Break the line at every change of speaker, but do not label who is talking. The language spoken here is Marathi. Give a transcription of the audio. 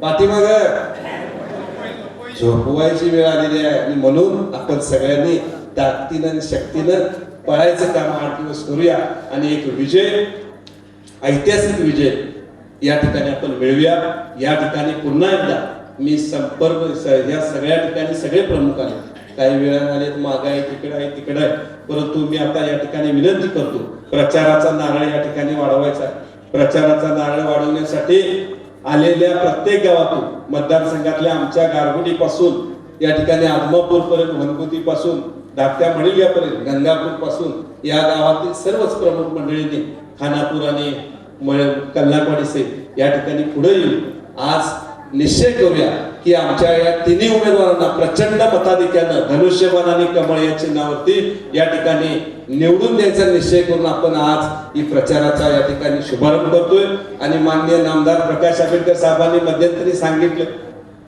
पाठीमाग झोपवायची वेळ आलेली आहे आणि म्हणून आपण सगळ्यांनी ताकदीनं आणि शक्तीनं पळायचं काम 8 दिवस करूया आणि एक विजय, ऐतिहासिक विजय या ठिकाणी आपण मिळवूया। या ठिकाणी पुन्हा एकदा मी संपर्क या सगळ्या ठिकाणी सगळे प्रमुखांना काही वेळा आले मागाय तिकडे आहे तिकडे आहे, परंतु मी आता या ठिकाणी विनंती करतो प्रचाराचा नारळ या ठिकाणी वाढवायचा। प्रचाराचा नारळ वाढवण्यासाठी आलेल्या प्रत्येक गावातून मतदारसंघातल्या आमच्या गारगुडी पासून या ठिकाणी आदमापूर पर्यंत वनकुती पासून धाकट्या मडिल्यापर्यंत गंगापूर पासून या गावातील सर्वच प्रमुख मंडळींनी खानापूर आणि कल्लाकवाडी से या ठिकाणी पुढे येऊन आज निश्चय करूया की आमच्या या तिन्ही उमेदवारांना प्रचंड मताधिक्यानं धनुष्यबाण आणि कमळ या चिन्हावरती या ठिकाणी निवडून द्यायचा निश्चय करून आपण आज ही प्रचाराचा या ठिकाणी शुभारंभ करतोय। आणि माननीय नामदार प्रकाश आंबेडकर साहेबांनी मध्यंतरी सांगितलं